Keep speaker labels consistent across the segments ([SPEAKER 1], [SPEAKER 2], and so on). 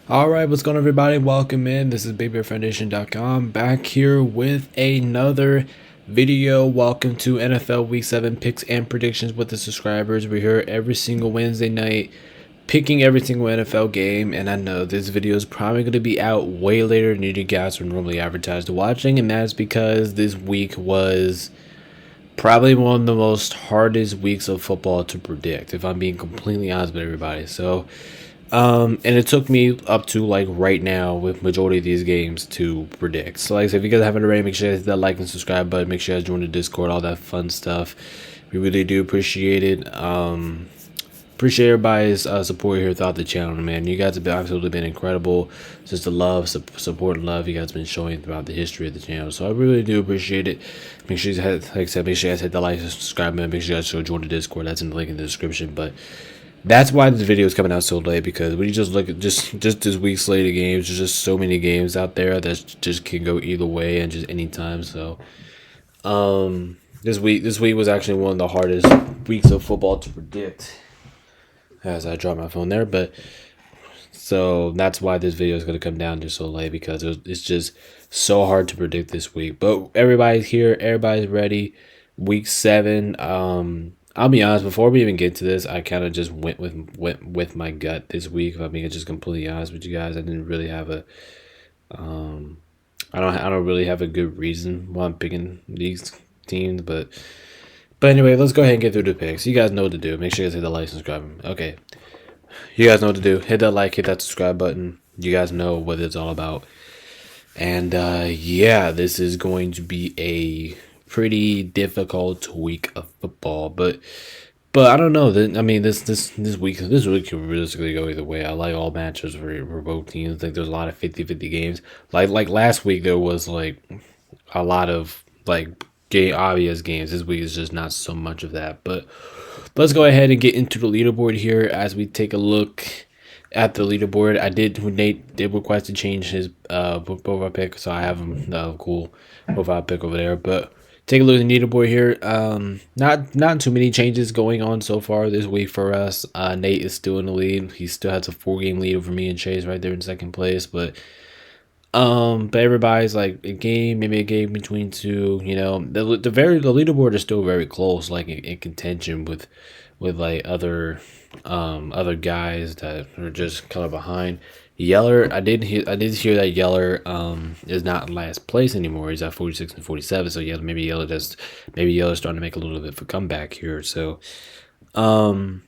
[SPEAKER 1] All right, what's going on, everybody? Welcome in. This is BabyFoundation.com back here with another video. Welcome to NFL Week 7 picks and predictions with the subscribers. We're here every single Wednesday night picking every single NFL game, and I know this video is probably going to be out way later than you guys are normally advertised to watching, and that's because this week was probably one of the most hardest weeks of football to predict, if I'm being completely honest with everybody. And it took me up to like right now with majority of these games to predict. So like I said, if you guys haven't already, make sure you hit that like and subscribe button. Make sure you guys join the Discord, all that fun stuff. We really do appreciate it. Appreciate everybody's support here throughout the channel, man. You guys have absolutely been incredible. Just the love, support, and love you guys have been showing throughout the history of the channel. So I really do appreciate it. Make sure you guys, like I said, make sure you guys hit the like and subscribe button. Make sure you guys join the Discord. That's in the link in the description. But that's why this video is coming out so late, because when you just look at just this week's slate of games, there's just so many games out there that just can go either way and just anytime. So this week was actually one of the hardest weeks of football to predict, as I dropped my phone there. But so that's why this video is going to come down just so late, because it's just so hard to predict this week. But everybody's here, everybody's ready. Week 7. I'll be honest, before we even get to this, I kind of just went with my gut this week. If I'm being just completely honest with you guys, I didn't really have a I don't really have a good reason why I'm picking these teams, but anyway, let's go ahead and get through the picks. You guys know what to do. Make sure you guys hit the like and subscribe. Okay. You guys know what to do. Hit that like, hit that subscribe button. You guys know what it's all about. And yeah, this is going to be a pretty difficult week of football, but I don't know. I mean, this week could realistically go either way. I like all matches for both teams. Like there's a lot of 50-50 games. Like last week there was like a lot of like obvious games. This week is just not so much of that. But let's go ahead and get into the leaderboard here as we take a look at the leaderboard. Nate did request to change his profile pick, so I have him cool profile pick over there. But take a look at the leaderboard here. Not too many changes going on so far this week for us. Nate is still in the lead. He still has a 4-game lead over me and Chase right there in second place. But everybody's like a game, maybe a game between two. You know, the leaderboard is still very close, like in contention with like other guys that are just kind of behind. Yeller, I did hear that Yeller is not in last place anymore. He's at 46 and 47. So yeah, maybe Yeller's starting to make a little bit of a comeback here. So so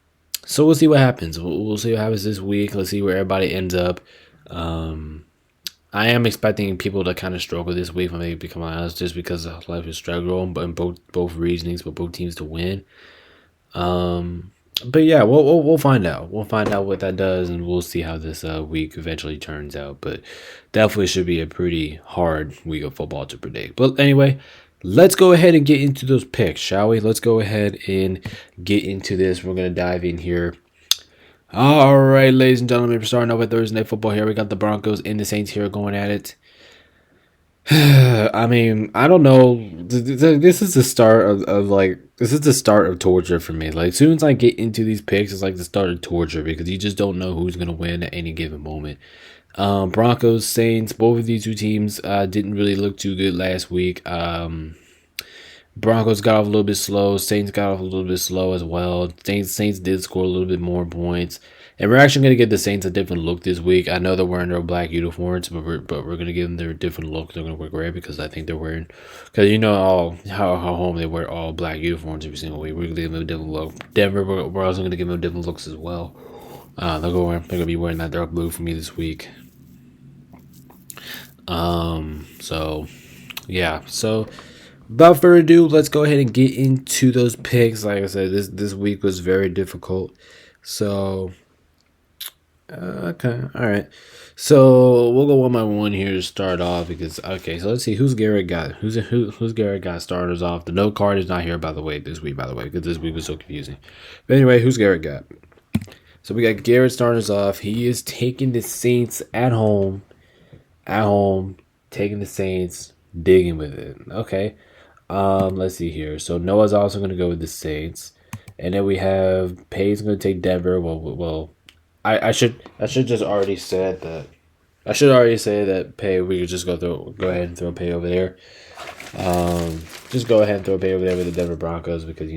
[SPEAKER 1] we'll see what happens. We'll see what happens this week. Let's see where everybody ends up. I am expecting people to kind of struggle this week, when they become honest, just because life is struggling, but in both reasonings, but both teams to win. But yeah, we'll find out. We'll find out what that does, and we'll see how this week eventually turns out. But definitely should be a pretty hard week of football to predict. But anyway, let's go ahead and get into those picks, shall we? Let's go ahead and get into this. We're gonna dive in here. All right, ladies and gentlemen, we're starting off with Thursday Night Football here. We got the Broncos and the Saints here going at it. I mean, I don't know. This is the start this is the start of torture for me. Like, as soon as I get into these picks, it's like the start of torture, because you just don't know who's going to win at any given moment. Broncos, Saints, both of these two teams didn't really look too good last week. Broncos got off a little bit slow. Saints got off a little bit slow as well. Saints did score a little bit more points. And we're actually going to give the Saints a different look this week. I know they're wearing their black uniforms, but we're going to give them their different look. They're going to wear gray, because I think they're wearing, because you know how home they wear all black uniforms every single week. We're going to give them a different look. Denver, we're also going to give them different looks as well. They're going to be wearing that dark blue for me this week. So yeah. So without further ado, let's go ahead and get into those picks. Like I said, this week was very difficult. So okay, all right. So we'll go one by one here to start off, because okay. So let's see who's Garrett got. Who's Garrett got starters off. The note card is not here by the way this week, because this week was so confusing. But anyway, who's Garrett got? So we got Garrett starters off. He is taking the Saints at home, taking the Saints, digging with it. Okay. Let's see here. So Noah's also going to go with the Saints, and then we have Payne's going to take Denver. Well, I should just already said that. I should already say that pay. We could just go ahead and throw pay over there. Just go ahead and throw pay over there with the Denver Broncos because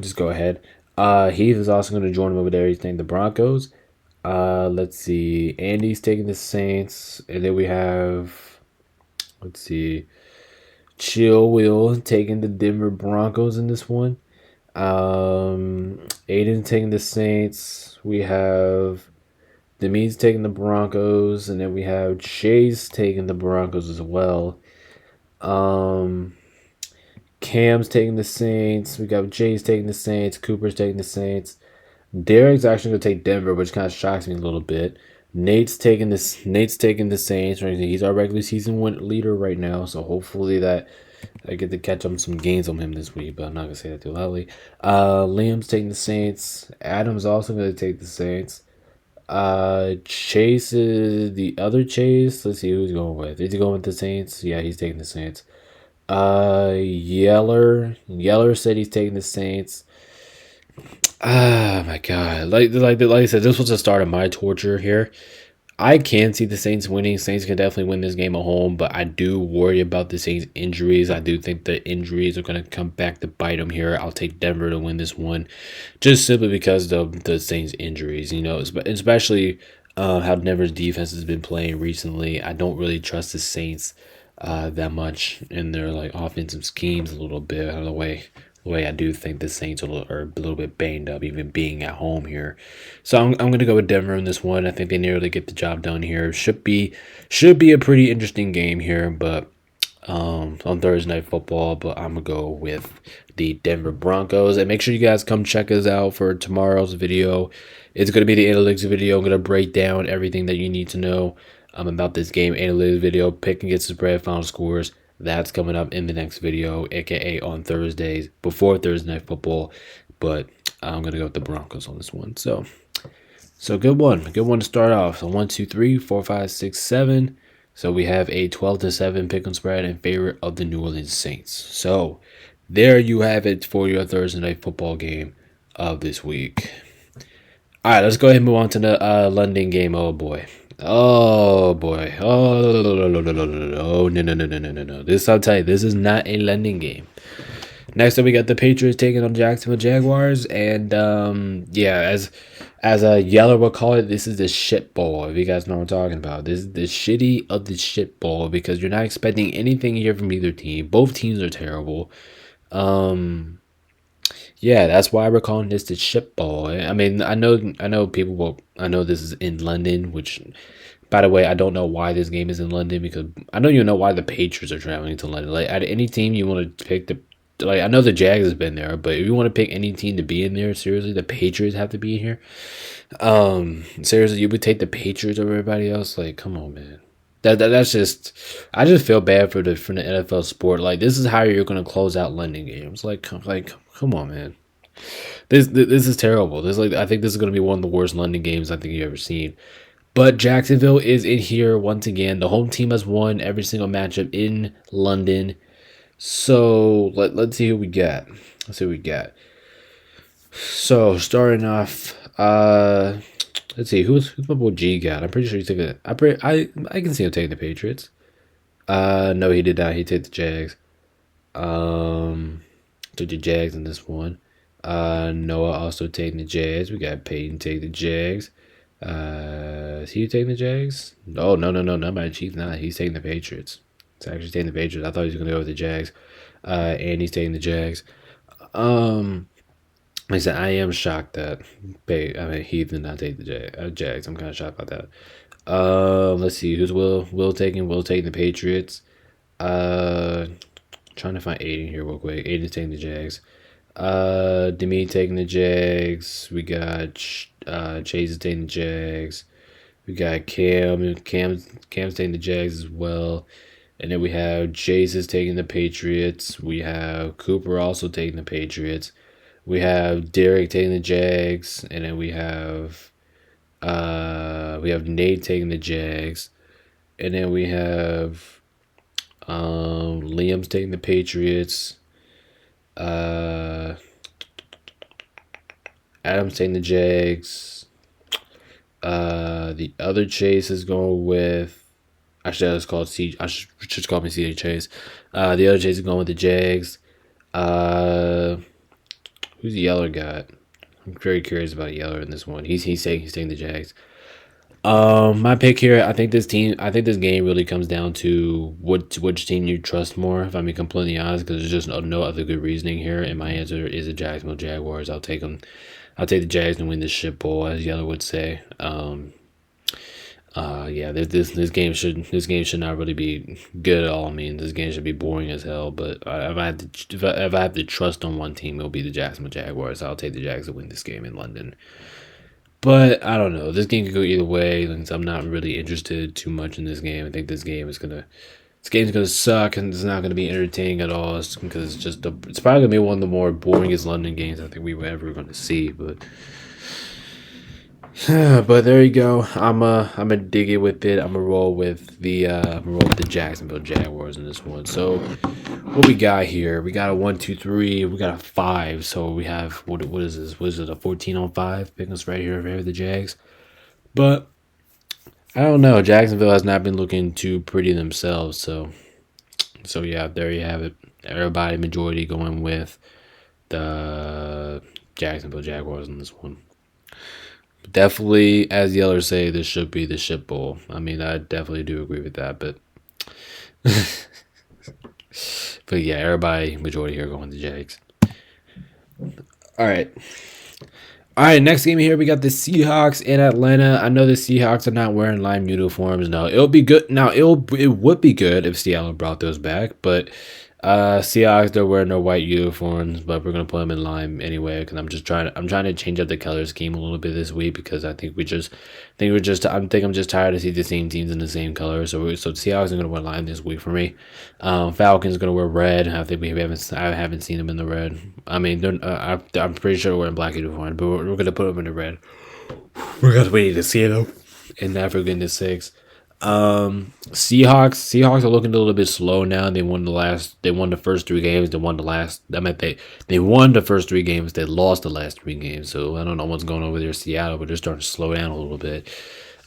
[SPEAKER 1] just go ahead. Heath is also going to join him over there. He's taking the Broncos. Let's see. Andy's taking the Saints, and then we have, let's see, Chill Will taking the Denver Broncos in this one. Aiden taking the Saints. We have Demise taking the Broncos, and then we have Chase taking the Broncos as well. Cam's taking the Saints. We got Jay's taking the Saints. Cooper's taking the Saints. Derek's actually gonna take Denver, which kind of shocks me a little bit. Nate's taking this. Nate's taking the Saints. Right, he's our regular season leader right now, so hopefully that I get to catch up some gains on him this week. But I'm not gonna say that too loudly. Liam's taking the Saints. Adam's also gonna take the Saints. Chase is the other Chase. Let's see who he's going with. Is he going with the Saints? Yeah, he's taking the Saints. Yeller said he's taking the Saints. Ah, my God. Like I said, this was the start of my torture here. I can see the Saints winning. Saints can definitely win this game at home, but I do worry about the Saints' injuries. I do think the injuries are going to come back to bite them here. I'll take Denver to win this one, just simply because of the Saints' injuries. Especially how Denver's defense has been playing recently. I don't really trust the Saints that much in their offensive schemes a little bit. Out of the way I do think the Saints are a little bit banged up, even being at home here. So I'm going to go with Denver in this one. I think they nearly get the job done here. Should be a pretty interesting game here, but on Thursday Night Football. But I'm going to go with the Denver Broncos. And make sure you guys come check us out for tomorrow's video. It's going to be the analytics video. I'm going to break down everything that you need to know about this game. Analytics video, pick and get the spread, final scores. That's coming up in the next video, aka on Thursdays before Thursday Night Football. But I'm gonna go with the Broncos on this one. So good one to start off. So 1, 2, 3, 4, 5, 6, 7. So we have a 12-7 pick and spread in favor of the New Orleans Saints. So there you have it for your Thursday Night Football game of this week. All right, let's go ahead and move on to the London game. Oh boy. Oh boy. Oh no. This I'll tell you, this is not a London game. Next up we got the Patriots taking on Jacksonville Jaguars, and as a Yeller will call it, this is the shit bowl. If you guys know what I'm talking about. This is the shitty of the shit bowl because you're not expecting anything here from either team. Both teams are terrible. Yeah, that's why we're calling this the ship ball. I mean, I know this is in London, which, by the way, I don't know why this game is in London because I don't even know why the Patriots are traveling to London. Like, at any team you want to pick I know the Jags has been there, but if you want to pick any team to be in there, seriously, the Patriots have to be here. Seriously, you would take the Patriots over everybody else? Like, come on, man. That's just, I just feel bad for the NFL sport. Like, this is how you're gonna close out London games. Like come on, man. This is terrible. I think this is gonna be one of the worst London games I think you've ever seen. But Jacksonville is in here once again. The home team has won every single matchup in London. So let's see who we got. So starting off, let's see who's my boy G got. I'm pretty sure he's taking. I can see him taking the Patriots. No, he did not. He took the Jags. Took the Jags in this one. Noah also taking the Jags. We got Peyton take the Jags. Is he taking the Jags? Oh no, not my Chiefs. Not. He's taking the Patriots. It's actually taking the Patriots. I thought he was gonna go with the Jags. And he's taking the Jags. Like I said, I am shocked that Heath did not take the Jags. I'm kind of shocked about that. Let's see who's Will taking the Patriots. Trying to find Aiden here real quick. Aiden's taking the Jags. Demi taking the Jags. We got Chase is taking the Jags. We got Cam's taking the Jags as well. And then we have Chase is taking the Patriots. We have Cooper also taking the Patriots. We have Derek taking the Jags, and then we have Nate taking the Jags, and then we have Liam's taking the Patriots. Adam's taking the Jags. The other Chase is going with. Actually, that's called C. I should just call me CJ Chase. The other Chase is going with the Jags. Who's the Yeller got? I'm very curious about Yeller in this one. He's taking the Jags. My pick here. I think this game really comes down to which team you trust more. If I'm being completely honest, because there's just no other good reasoning here. And my answer is the Jacksonville Jaguars. I'll take them. I'll take the Jags and win the shit bowl, as Yeller would say. Yeah, this game should not really be good at all. I mean, this game should be boring as hell. But if I have to trust on one team, it'll be the Jacksonville Jaguars. I'll take the Jags to win this game in London. But I don't know. This game could go either way. I'm not really interested too much in this game. I think this game's gonna suck, and it's not gonna be entertaining at all. Because it's probably gonna be one of the more boringest London games I think we were ever gonna see. But but there you go. I'm a dig it with it. I'm gonna roll with the Jacksonville Jaguars in this one. So what we got here? We got a 1, 2, 3. We got a 5. So we have what is this? What is it? A 14 on 5? Picking us right here for the Jags. But I don't know. Jacksonville has not been looking too pretty themselves. So yeah, there you have it. Everybody majority going with the Jacksonville Jaguars in this one. Definitely, as Yeller say, this should be the shit bowl. I mean, I definitely do agree with that, but but yeah, everybody majority here going to Jags. All right. Next game here, we got the Seahawks in Atlanta. I know the Seahawks are not wearing lime uniforms. No, it'll be good. Now, it would be good if Seattle brought those back, but Seahawks, they're wearing their white uniforms, but we're gonna put them in lime anyway because I'm trying to change up the color scheme a little bit this week because I'm just tired to see the same teams in the same color. So Seahawks are gonna wear lime this week for me. Falcons gonna wear red. I haven't seen them in the red. I mean, I'm pretty sure they're wearing black uniforms, but we're gonna put them in the red. We're gonna wait to see them. And that for goodness sakes. Seahawks are looking a little bit slow now. They won the first 3 games. They won the first 3 games. They lost the last 3 games. So I don't know what's going on with their Seattle, but they're starting to slow down a little bit.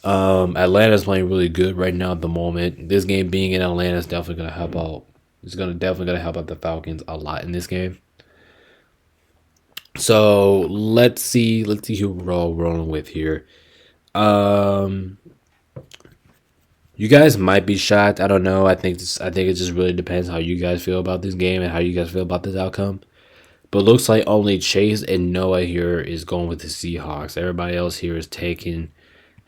[SPEAKER 1] Atlanta's playing really good right now at the moment. This game being in Atlanta is definitely gonna help out. It's definitely gonna help out the Falcons a lot in this game. So let's see who we're all rolling with here. You guys might be shocked. I don't know. I think it just really depends how you guys feel about this game and how you guys feel about this outcome. But it looks like only Chase and Noah here is going with the Seahawks. Everybody else here is taking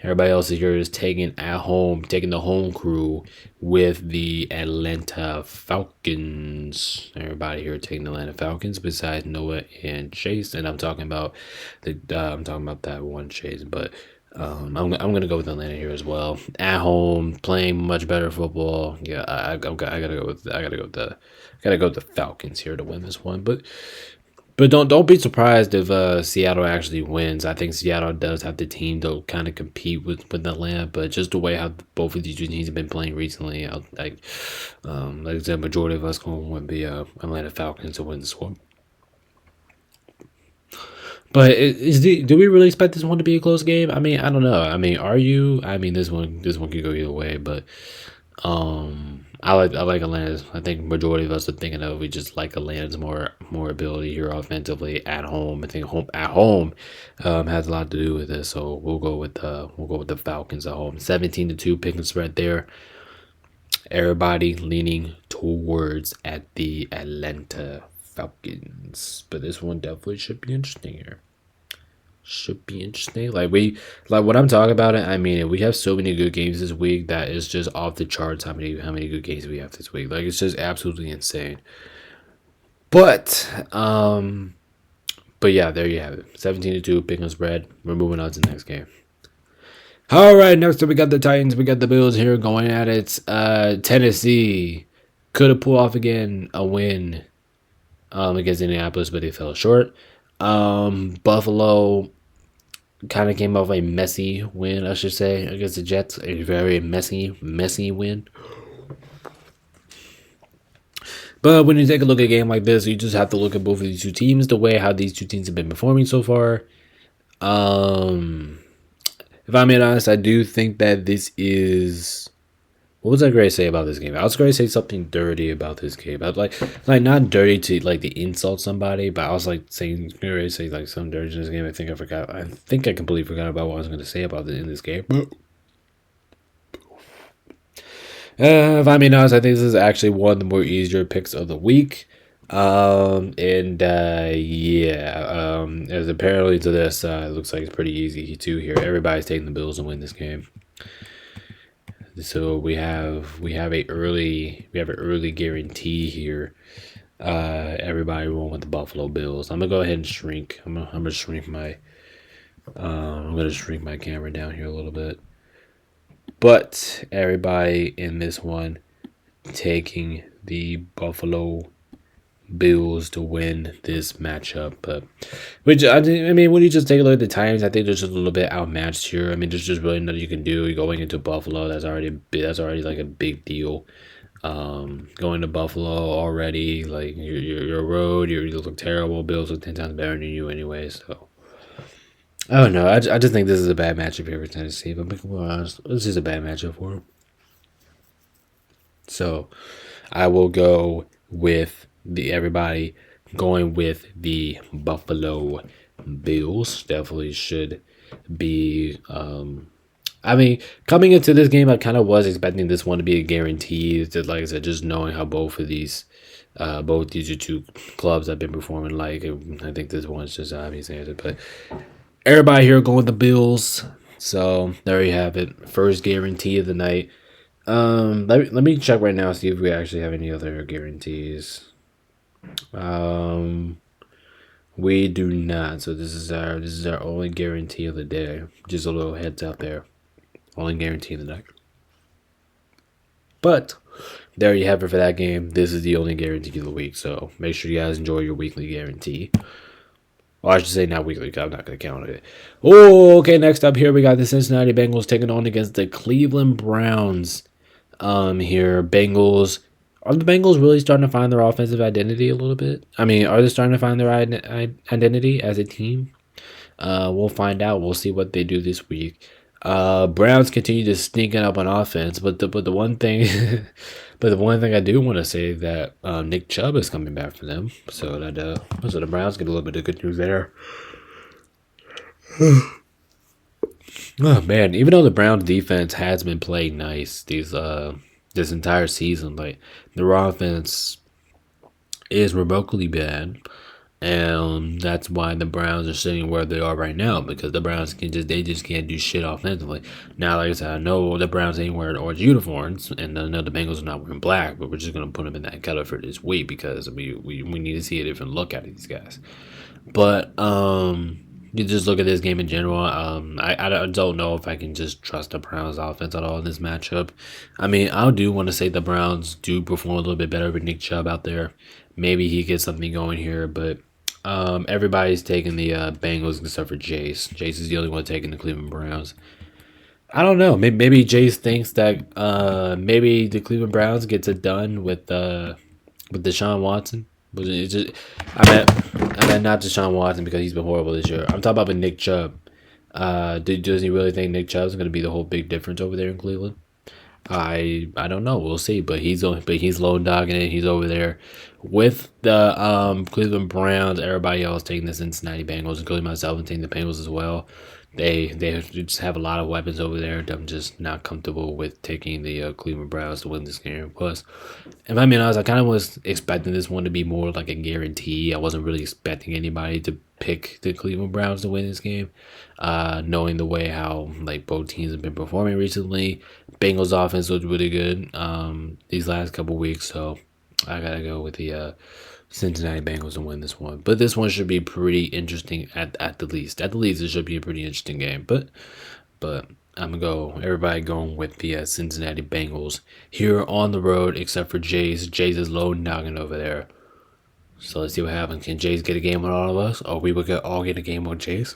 [SPEAKER 1] at home, taking the home crew with the Atlanta Falcons. Everybody here taking the Atlanta Falcons besides Noah and Chase. And I'm talking about that one Chase, but I'm gonna go with Atlanta here as well. At home, playing much better football. Yeah, I gotta go with the Falcons here to win this one. But don't be surprised if Seattle actually wins. I think Seattle does have the team to kind of compete with Atlanta, but just the way how both of these two teams have been playing recently, like I said, majority of us going to be Atlanta Falcons to win this one. But do we really expect this one to be a close game? I mean, I don't know. I mean, are you? I mean, this one could go either way. But I like Atlanta's. I think majority of us are thinking of we just like Atlanta's more ability here offensively at home. I think at home has a lot to do with this. So we'll go with the Falcons at home. 17-2 picking spread there. Everybody leaning towards at the Atlanta Falcons, but this one definitely should be interesting here. Should be interesting. Like what I'm talking about it. I mean, we have so many good games this week that is just off the charts. How many good games we have this week? Like it's just absolutely insane. But yeah, there you have it. 17-2 picking spread. We're moving on to the next game. All right, next up we got the Titans. We got the Bills here going at it. Tennessee could have pulled off again a win against Indianapolis, but they fell short. Buffalo kind of came off a messy win, I should say, against the Jets. A very messy win. But when you take a look at a game like this, you just have to look at both of these two teams, the way how these two teams have been performing so far. If I'm being honest, I do think that this is. What was I going to say about this game? I was going to say something dirty about this game. I was like not dirty to like to insult somebody, but I was like saying, going to say like some dirty in this game. I think I forgot. I think I completely forgot about what I was going to say about it in this game. If I'm being honest, I think this is actually one of the more easier picks of the week. As apparently to this, it looks like it's pretty easy too here. Everybody's taking the Bills to win this game. So we have an early guarantee here. Everybody won with the Buffalo Bills. I'm gonna go ahead and shrink. I'm gonna shrink my camera down here a little bit. But everybody in this one taking the Buffalo Bills to win this matchup. But when you just take a look at the Titans, I think they're just a little bit outmatched here. I mean, there's just really nothing you can do. You're going into Buffalo, that's already like a big deal. Going to Buffalo already, like your road, you look terrible. Bills look 10 times better than you anyway. So I don't know. I just think this is a bad matchup here for Tennessee. But being honest, this is a bad matchup for them. So I will go with everybody going with the Buffalo Bills. Definitely should be. I mean, coming into this game, I kind of was expecting this one to be a guarantee. Just like I said, just knowing how both these two clubs have been performing, like I think this one's just obvious answer. But everybody here going with the Bills. So there you have it. First guarantee of the night. Let me check right now, see if we actually have any other guarantees. We do not. So this is our only guarantee of the day. Just a little heads up there. Only guarantee of the night. But there you have it for that game. This is the only guarantee of the week. So make sure you guys enjoy your weekly guarantee. Well, I should say not weekly, because I'm not going to count it. Oh, okay. Next up here, we got the Cincinnati Bengals taking on against the Cleveland Browns. Here, Bengals. Are the Bengals really starting to find their offensive identity a little bit? I mean, are they starting to find their identity as a team? We'll find out. We'll see what they do this week. Browns continue to sneak up on offense, but the one thing, I do want to say that Nick Chubb is coming back for them, so the Browns get a little bit of good news there. Oh man, even though the Browns defense has been playing nice this entire season, like their offense is remotely bad. And that's why the Browns are sitting where they are right now, because the Browns just can't do shit offensively. Now, like I said, I know the Browns ain't wearing orange uniforms, and I know the Bengals are not wearing black, but we're just gonna put them in that color for this week because we need to see a different look at these guys. But you just look at this game in general. I don't know if I can just trust the Browns offense at all in this matchup. I mean, I do want to say the Browns do perform a little bit better with Nick Chubb out there. Maybe he gets something going here, but everybody's taking the Bengals except for Jace. Jace is the only one taking the Cleveland Browns. I don't know. Maybe Jace thinks that maybe the Cleveland Browns gets it done with Deshaun Watson. But it's just, I meant not Deshaun Watson because he's been horrible this year. I'm talking about with Nick Chubb. Does he really think Nick Chubb's going to be the whole big difference over there in Cleveland? I don't know. We'll see. But he's lone dogging it. He's over there with the Cleveland Browns. Everybody else taking the Cincinnati Bengals, including myself, and taking the Bengals as well. They just have a lot of weapons over there. I'm just not comfortable with taking the Cleveland Browns to win this game. Plus, if I'm being honest, I kind of was expecting this one to be more like a guarantee. I wasn't really expecting anybody to pick the Cleveland Browns to win this game, knowing the way how like both teams have been performing recently. Bengals offense looked really good these last couple weeks, so I gotta go with the Cincinnati Bengals to win this one. But this one should be pretty interesting at the least. At the least, it should be a pretty interesting game. But I'm gonna everybody going with the Cincinnati Bengals here on the road, except for Jace. Jace is low noggin over there. So let's see what happens. Can Jace get a game on all of us? Or we would all get a game on Jace?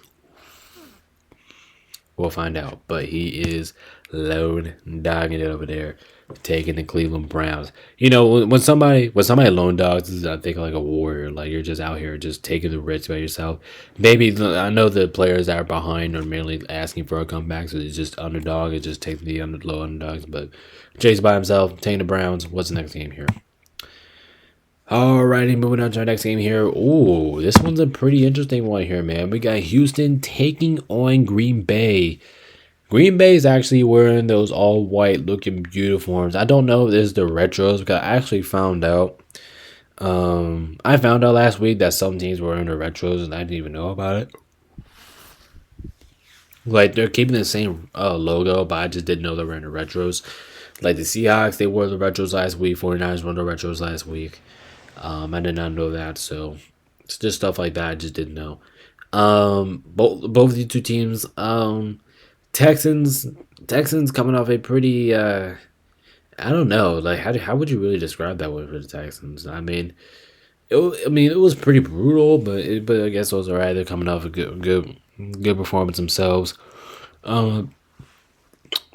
[SPEAKER 1] We'll find out. But he is lone dogging it over there, taking the Cleveland Browns. You know, when somebody lone dogs is, I think, like a warrior. Like, you're just out here just taking the risks by yourself. Maybe I know the players that are behind are merely asking for a comeback, so it's just underdog. It's just taking the low underdogs. But Chase by himself, taking the Browns. What's the next game here? Alrighty, moving on to our next game here. Ooh, this one's a pretty interesting one here, man. We got Houston taking on Green Bay. Green Bay is actually wearing those all white looking uniforms. I don't know if this is the retros, because I actually found out. I found out last week that some teams were wearing the retros, and I didn't even know about it. Like, they're keeping the same logo, but I just didn't know they were in the retros. Like the Seahawks, they wore the retros last week. 49ers wore the retros last week. I did not know that, so it's just stuff like that I just didn't know. Both of the two teams, Texans coming off a pretty I don't know, like how would you really describe that one for the Texans? I mean, it was pretty brutal, but I guess it was alright. They're coming off a good performance themselves.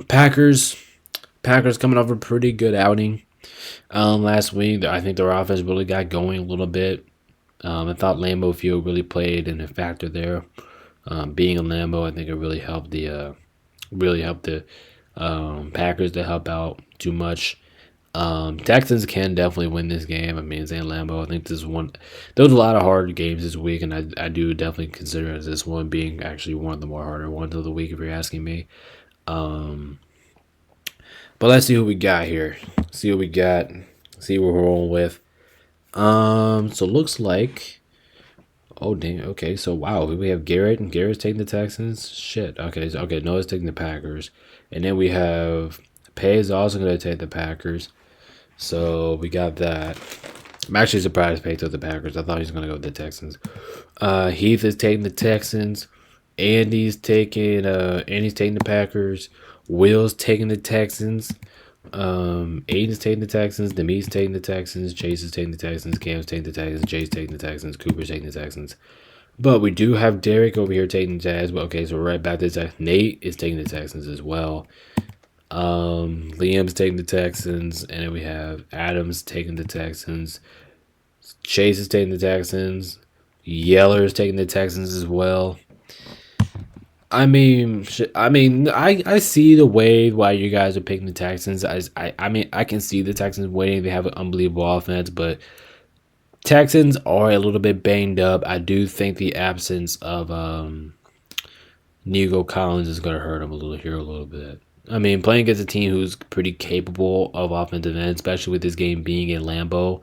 [SPEAKER 1] Packers coming off a pretty good outing. Last week, I think their offense really got going a little bit. I thought Lambeau Field really played in a factor there. Being in Lambeau, I think it really helped the Packers to help out too much. Texans can definitely win this game. I mean, it's in Lambeau. I think this one. There was a lot of hard games this week, and I do definitely consider this one being actually one of the more harder ones of the week, if you're asking me. But let's see who we got here. See what we got. See what we're rolling with. So looks like. Oh dang. Okay. So wow, we have Garrett, and Garrett's taking the Texans. Shit. Okay. Okay. Noah's taking the Packers, and then we have Pay is also going to take the Packers. So we got that. I'm actually surprised Pay took the Packers. I thought he was going to go with the Texans. Heath is taking the Texans. Andy's taking the Packers. Will's taking the Texans. Aiden's taking the Texans. Deme's taking the Texans. Chase is taking the Texans. Cam's taking the Texans. Jay's taking the Texans. Cooper's taking the Texans. But we do have Derek over here taking the Jazz. But okay, so we're right back to the Nate is taking the Texans as well. Liam's taking the Texans, and then we have Adams taking the Texans. Chase is taking the Texans. Yeller's taking the Texans as well. I mean, I see the way why you guys are picking the Texans. I mean, I can see the Texans winning. They have an unbelievable offense, but Texans are a little bit banged up. I do think the absence of Nico Collins is going to hurt them a little bit. I mean, playing against a team who's pretty capable of offensive end, especially with this game being in Lambeau.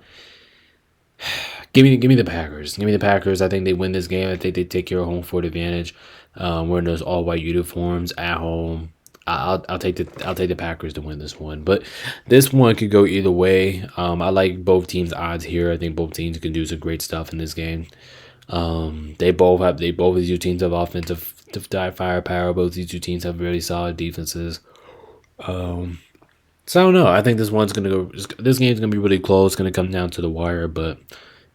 [SPEAKER 1] Give me the Packers. Give me the Packers. I think they win this game. I think they take care of home court advantage. Wearing those all white uniforms at home. I'll take the Packers to win this one. But this one could go either way. I like both teams' odds here. I think both teams can do some great stuff in this game. Both of these two teams have offensive firepower. Both these two teams have really solid defenses. So I don't know. I think this game's gonna be really close. It's gonna come down to the wire, but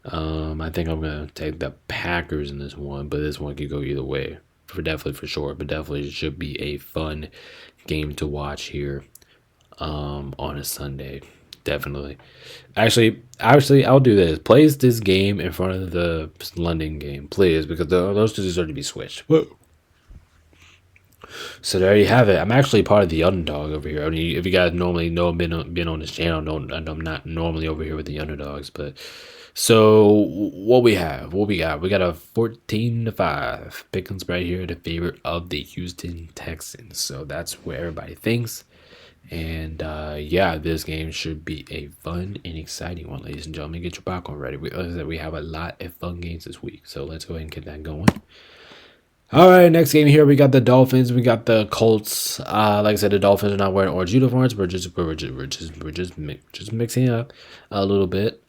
[SPEAKER 1] I think I'm gonna take the Packers in this one. But this one could go either way, for sure. But definitely should be a fun game to watch here on a Sunday. Definitely. Actually, I'll do this. Place this game in front of the London game, please, because those two deserve to be switched. Whoa. So there you have it. I'm actually part of the underdog over here. I mean, if you guys normally know I've been on this channel, I'm not normally over here with the underdogs. But so what we got? We got a 14-5 Pickens right here, the favorite of the Houston Texans. So that's where everybody thinks. And yeah, this game should be a fun and exciting one, ladies and gentlemen. Get your popcorn ready. We have a lot of fun games this week, so let's go ahead and get that going. All right, next game here, we got the Dolphins. We got the Colts. Like I said, the Dolphins are not wearing orange uniforms. We're just mixing it up a little bit.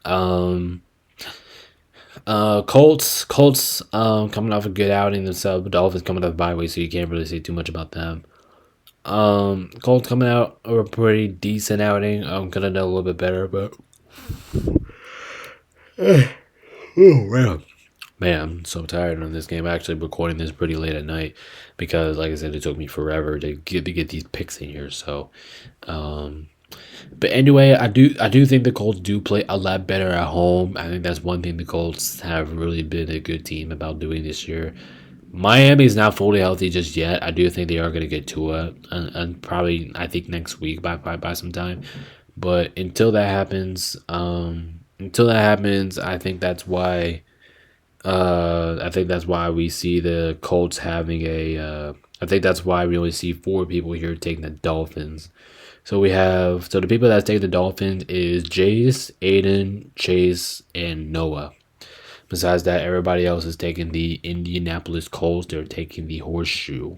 [SPEAKER 1] Colts coming off a good outing themselves. The Dolphins coming off a bye week, so you can't really say too much about them. Colts coming out of a pretty decent outing. I'm gonna know a little bit better, but oh man. Man, I'm so tired on this game. I'm actually recording this pretty late at night because, like I said, it took me forever to get these picks in here. So, um, but anyway, I do think the Colts do play a lot better at home. I think that's one thing the Colts have really been a good team about doing this year. Miami's not fully healthy just yet. I do think they are going to get Tua, and probably I think next week by some time. But until that happens, I think that's why we see the Colts having a. I think that's why we only see four people here taking the Dolphins. So the people that take the Dolphins is Jace, Aiden, Chase, and Noah. Besides that, everybody else is taking the Indianapolis Colts. They're taking the horseshoe.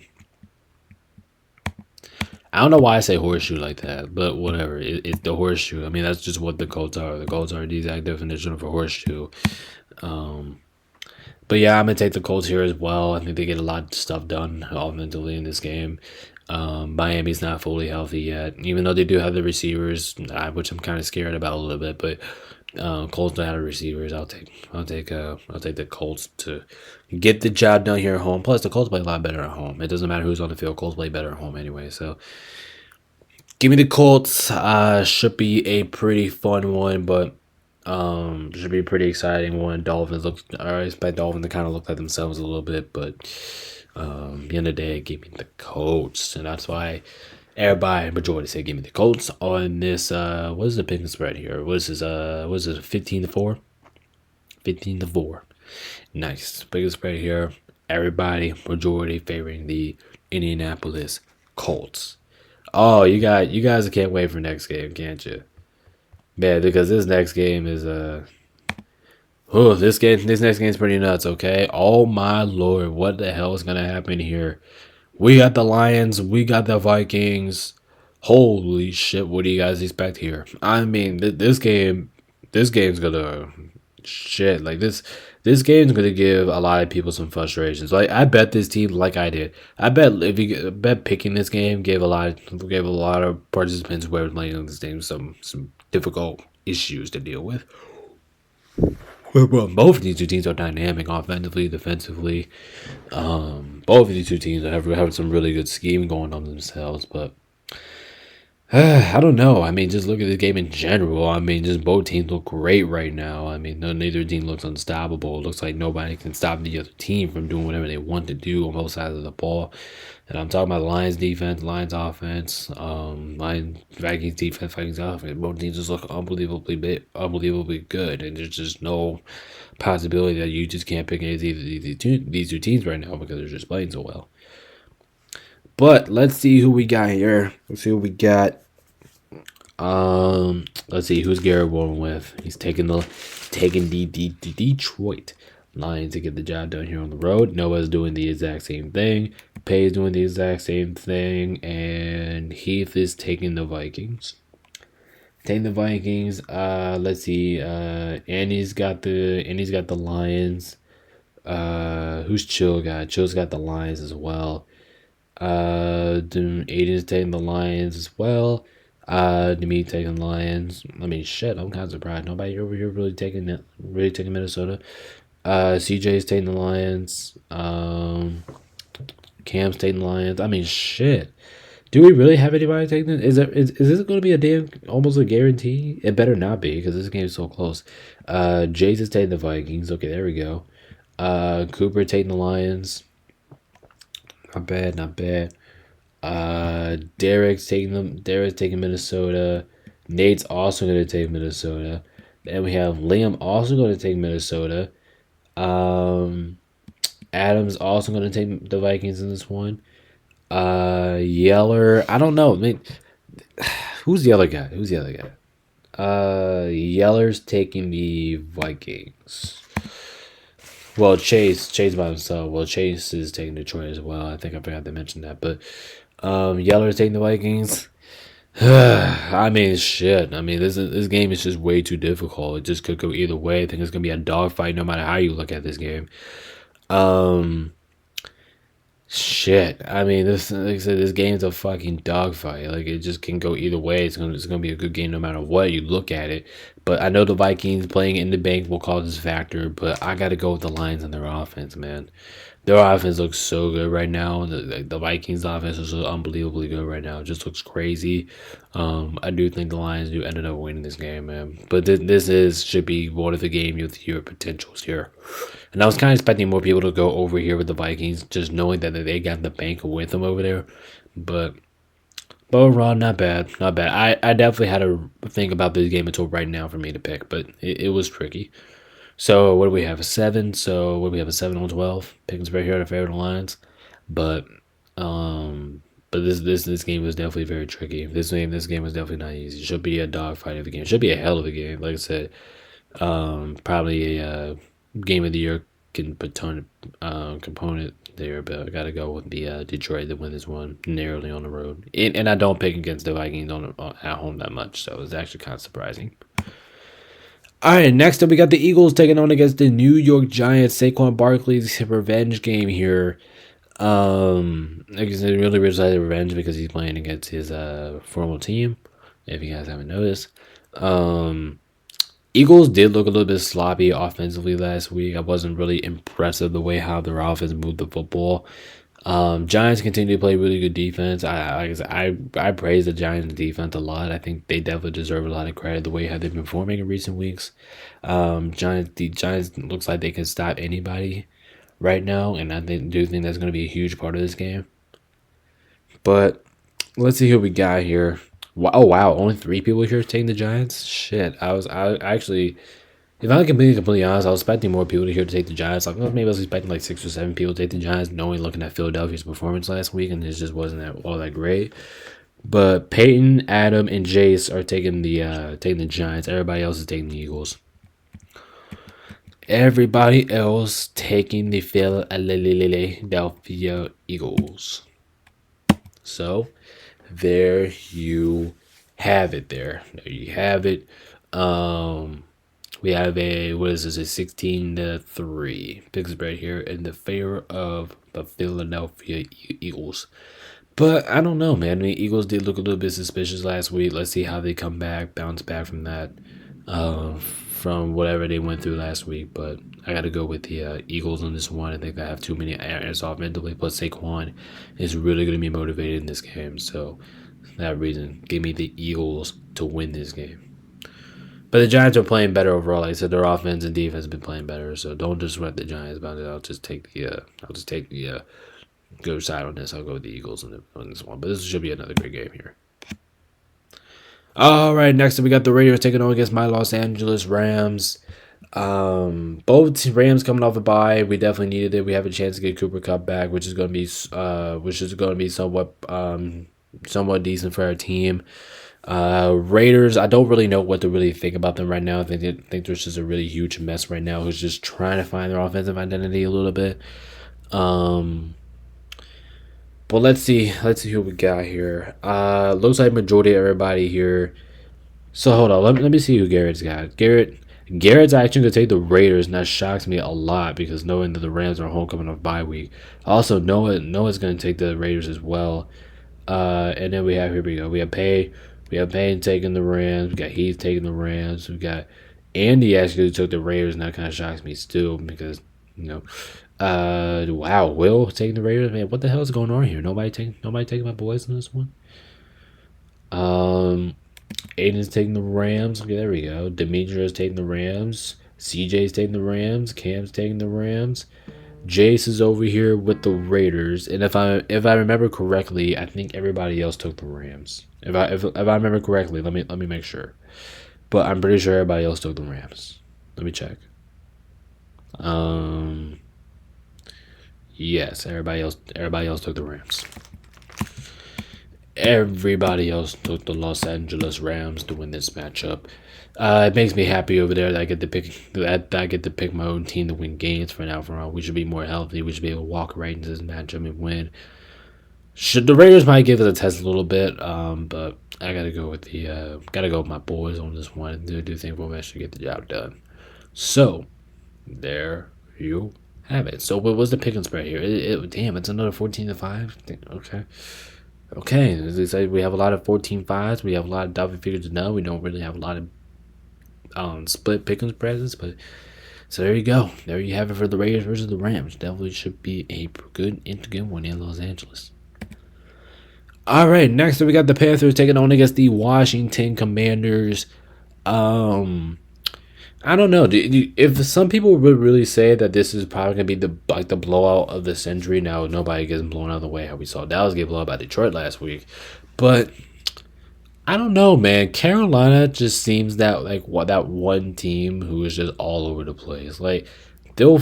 [SPEAKER 1] I don't know why I say horseshoe like that, but whatever. It's the horseshoe. I mean, that's just what the Colts are. The Colts are the exact definition of a horseshoe. Um, but yeah, I'm gonna take the Colts here as well. I think they get a lot of stuff done offensively in this game. Miami's not fully healthy yet, even though they do have the receivers, which I'm kind of scared about a little bit. But Colts don't have receivers. I'll take the Colts to get the job done here at home. Plus, the Colts play a lot better at home. It doesn't matter who's on the field. Colts play better at home anyway. So give me the Colts. Should be a pretty fun one, but should be a pretty exciting one. I expect Dolphins to kind of look like themselves a little bit, but the end of the day, give me the Colts, and that's why everybody majority say give me the Colts on this. What is the picking spread here? What is this 15-4? 15-4. Nice. Biggest spread here. Everybody majority favoring the Indianapolis Colts. Oh, you guys can't wait for next game, can't you? Man, because this next game is this next game is pretty nuts, okay? Oh my lord, what the hell is gonna happen here? We got the Lions, we got the Vikings. Holy shit, what do you guys expect here? I mean, this game's gonna shit like this game's gonna give a lot of people some frustrations. Like I bet this team, like I did, I bet picking this game gave a lot of participants who were playing on this game some difficult issues to deal with. Well, both of these two teams are dynamic offensively, defensively. Both of these two teams are having some really good scheme going on themselves, but I don't know. I mean, just look at the game in general. I mean, just both teams look great right now. I mean, neither team looks unstoppable. It looks like nobody can stop the other team from doing whatever they want to do on both sides of the ball. And I'm talking about the Lions defense, Lions offense, Vikings defense, Vikings offense. Both teams just look unbelievably good, and there's just no possibility that you just can't pick any of these two teams right now because they're just playing so well. But let's see who we got here. Let's see what we got. Let's see who's Garrett going with. He's taking the Detroit Lions to get the job done here on the road. Noah's doing the exact same thing. Pay's doing the exact same thing, and Heath is taking the Vikings. Let's see. Andy's got the Lions. Who's Chill got? Chill's got the Lions as well. Aiden's taking the Lions as well. Me taking the Lions. I mean, shit, I'm kind of surprised. Nobody over here really taking Minnesota. CJ's taking the Lions. Cam's taking the Lions. I mean, shit. Do we really have anybody taking it? Is this going to be almost a guarantee? It better not be because this game is so close. Jays is taking the Vikings. Okay, there we go. Cooper taking the Lions. Not bad. Derek's taking Minnesota. Nate's also going to take Minnesota. Then we have Liam also going to take Minnesota. Adam's also going to take the Vikings in this one. Yeller, I don't know. I mean, who's the other guy? Yeller's taking the Vikings. Well, Chase by himself. Well, Chase is taking Detroit as well. I think I forgot to mention that. But Yeller's taking the Vikings. I mean, shit. I mean, this game is just way too difficult. It just could go either way. I think it's going to be a dogfight no matter how you look at this game. Shit. I mean, this like I said, this game's a fucking dogfight. Like it just can go either way. It's gonna be a good game no matter what you look at it. But I know the Vikings playing in the bank will cause this factor, but I gotta go with the Lions and their offense, man. Their offense looks so good right now. The Vikings offense is so unbelievably good right now. It just looks crazy. I do think the Lions do ended up winning this game, man. But this is should be one of the game of the year potentials here. And I was kind of expecting more people to go over here with the Vikings, just knowing that they got the bank with them over there. But overall, not bad, not bad. I definitely had to think about this game until right now for me to pick, but it was tricky. So what do we have? A 7. So what do we have? A 7 on 12. Pickens right here at our favorite lines. But this game was definitely very tricky. This game was definitely not easy. It should be a dogfight of the game. It should be a hell of a game. Like I said, probably a game of the year component there, but I gotta go with the Detroit to win this one narrowly on the road. And I don't pick against the Vikings at home that much, so it's actually kind of surprising. All right, next up we got the Eagles taking on against the New York Giants. Saquon Barkley's revenge game here. Like I said, really excited revenge because he's playing against his former team. If you guys haven't noticed, Eagles did look a little bit sloppy offensively last week. I wasn't really impressed with the way how their offense moved the football. Giants continue to play really good defense. I praise the Giants defense a lot. I think they definitely deserve a lot of credit the way how they've been performing in recent weeks. The Giants looks like they can stop anybody right now, and do think that's going to be a huge part of this game. But let's see who we got here. Oh wow, only 3 people here taking the Giants. Shit, I actually, if I'm completely honest, I was expecting more people to here to take the Giants. Like maybe I was expecting like 6 or 7 people to take the Giants, knowing looking at Philadelphia's performance last week, and it just wasn't all that great. But Peyton, Adam, and Jace are taking the Giants. Everybody else is taking the Eagles. Everybody else taking the Philadelphia Eagles. So there you have it. There you have it. We have what is this? A 16-3 picks right here in the favor of the Philadelphia Eagles. But I don't know, man. I mean, Eagles did look a little bit suspicious last week. Let's see how they bounce back from that, from whatever they went through last week. But I got to go with the Eagles on this one. I think they have too many errors offensively. Plus, Saquon is really going to be motivated in this game. So, for that reason, give me the Eagles to win this game. But the Giants are playing better overall. Like I said, their offense and defense have been playing better. So don't just sweat the Giants about it. I'll just take the good side on this. I'll go with the Eagles on this one. But this should be another great game here. All right, next up we got the Raiders taking on against my Los Angeles Rams. Both Rams coming off a bye. We definitely needed it. We have a chance to get Cooper Kupp back, which is going to be somewhat decent for our team. Raiders, I don't really know what to really think about them right now. I think there's just a really huge mess right now who's just trying to find their offensive identity a little bit. But let's see who we got here. Looks like majority of everybody here. So hold on, let me see who Garrett's got. Garrett's actually gonna take the Raiders, and that shocks me a lot because knowing that the Rams are home coming off bye week. Also, Noah's gonna take the Raiders as well. And then here we go. We have Payne taking the Rams. We got Heath taking the Rams. We got Andy actually took the Raiders, and that kind of shocks me still because wow, Will taking the Raiders. Man, what the hell is going on here? Nobody taking my boys in this one. Aiden's taking the Rams. Okay, there we go. Demetrius taking the Rams. CJ's taking the Rams. Cam's taking the Rams. Jace is over here with the Raiders, and if I remember correctly, I think everybody else took the Rams. If I remember correctly, let me make sure. But I'm pretty sure everybody else took the Rams. Let me check. Yes, everybody else took the Rams. Everybody else took the Los Angeles Rams to win this matchup. It makes me happy over there that I get to pick my own team to win games for now. We should be more healthy. We should be able to walk right into this matchup and win. The Raiders might give it a test a little bit, but I gotta go with my boys on this one. I do think we'll actually get the job done. So there you have it. So what was the pick and spread here? Damn, it's another 14-5. Okay. Okay, as I said, we have a lot of 14-5s. We have a lot of double figures to know. We don't really have a lot of split pick and spreads, but so there you go. There you have it for the Raiders versus the Rams. Definitely should be a good one in Los Angeles. All right, next we got the Panthers taking on against the Washington Commanders. I don't know. If some people would really say that this is probably gonna be the blowout of the century, now nobody gets blown out of the way how we saw Dallas get blown out by Detroit last week, but I don't know, man. Carolina just seems that that one team who is just all over the place. Like they'll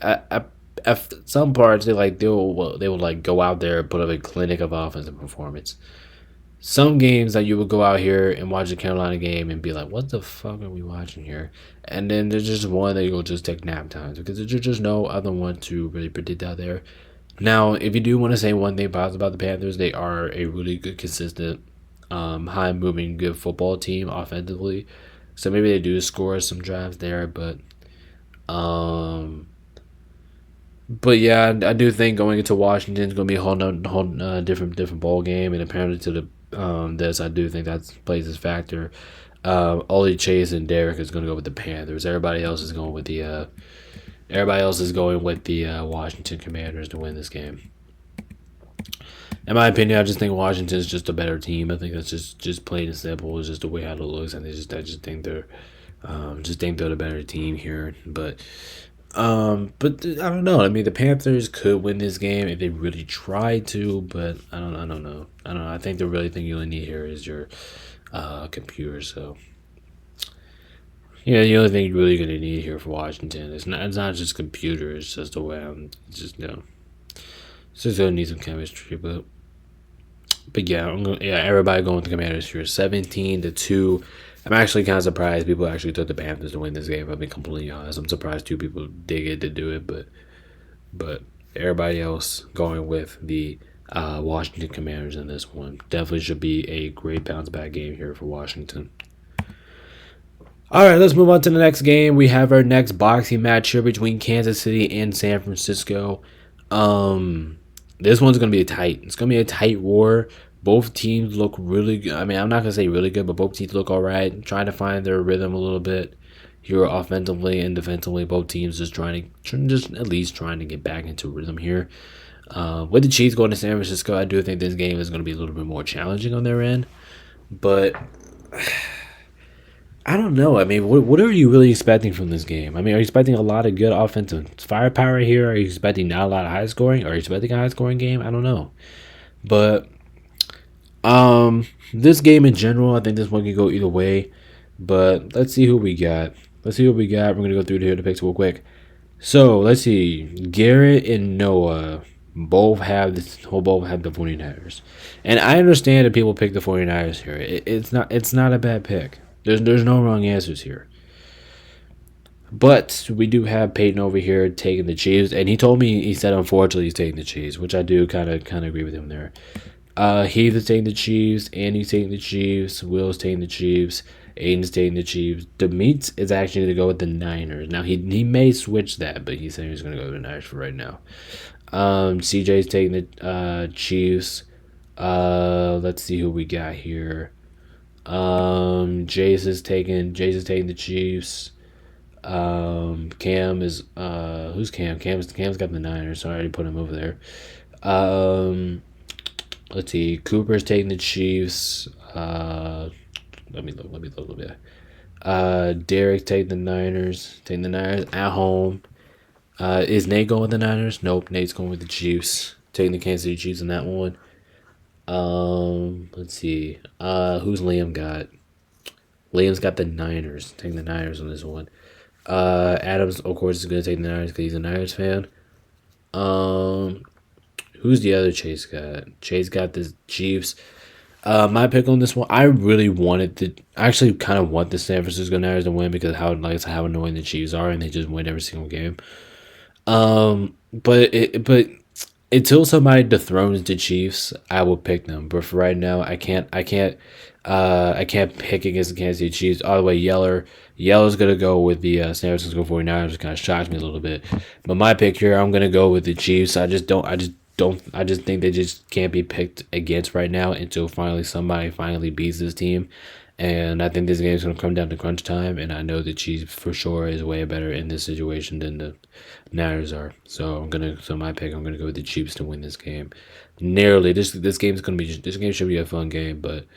[SPEAKER 1] at some parts they will like go out there and put up a clinic of offensive performance. Some games that you would go out here and watch the Carolina game and be like, what the fuck are we watching here? And then there's just one that you'll just take nap times because there's just no other one to really predict out there. Now, if you do want to say one thing positive about the Panthers, they are a really good, consistent, high moving, good football team offensively. So maybe they do score some drives there, but yeah, I do think going into Washington is going to be a whole different ball game, and apparently to the this I do think that plays this factor. Ollie Chase and Derek is going to go with the Panthers. Everybody else is going with the Washington Commanders to win this game. In my opinion, I just think Washington is just a better team. I think that's just plain and simple. It's just the way how it looks, and I just think they're the better team here. But I don't know. I mean, the Panthers could win this game if they really tried to, but I don't know. I think the really thing you only need here is your computer. So yeah, the only thing you're really gonna need here for Washington is it's not just computer. It's just the way I'm just it's just gonna need some chemistry, but yeah, everybody going with the Commanders here, 17-2. I'm actually kind of surprised people actually took the Panthers to win this game. I'll be completely honest. I'm surprised two people did get to do it, but everybody else going with the Washington Commanders in this one. Definitely should be a great bounce back game here for Washington. All right, let's move on to the next game. We have our next boxing match here between Kansas City and San Francisco. This one's going to be It's going to be a tight war. Both teams look really good. I mean, I'm not going to say really good, but both teams look all right. Trying to find their rhythm a little bit here offensively and defensively. Both teams just at least trying to get back into rhythm here. With the Chiefs going to San Francisco, I do think this game is going to be a little bit more challenging on their end. But I don't know. I mean, what are you really expecting from this game? I mean, are you expecting a lot of good offensive firepower here? Are you expecting not a lot of high scoring? Are you expecting a high scoring game? I don't know. But this game in general, I think this one can go either way. But let's see who we got. We're gonna go through here the picks real quick. So let's see. Garrett and Noah both have the 49ers, and I understand that people pick the 49ers here. It's not a bad pick. There's no wrong answers here. But we do have Peyton over here taking the Chiefs, and he said unfortunately he's taking the Chiefs, which I do kind of agree with him there. Heath is taking the Chiefs, Andy's taking the Chiefs, Will's taking the Chiefs, Aiden's taking the Chiefs. Demeets is actually going to go with the Niners. Now he may switch that, but he's saying he's going to go with the Niners for right now. CJ's taking the Chiefs. Let's see who we got here. Jace is taking the Chiefs. Cam is who's Cam? Cam's got the Niners, so I already put him over there. Let's see. Cooper's taking the Chiefs. Let me look a little bit. Derek taking the Niners at home. Is Nate going with the Niners? Nope, Nate's going with the Chiefs. Taking the Kansas City Chiefs in that one. Let's see. Who's Liam got? Liam's got the Niners. Taking the Niners on this one. Adams, of course, is going to take the Niners because he's a Niners fan. Who's the other Chase got? Chase got the Chiefs. My pick on this one, I actually kind of want the San Francisco Niners to win because how annoying the Chiefs are, and they just win every single game. But until somebody dethrones the Chiefs, I will pick them. But for right now, I can't pick against the Kansas City Chiefs. All the way, Yeller's gonna go with the San Francisco 49ers, which kind of shocked me a little bit. But my pick here, I'm gonna go with the Chiefs. I just think they just can't be picked against right now until somebody finally beats this team. And I think this game is going to come down to crunch time, and I know the Chiefs for sure is way better in this situation than the Niners are. So my pick, I'm gonna go with the Chiefs to win this game. Narrowly, this game should be a fun game, but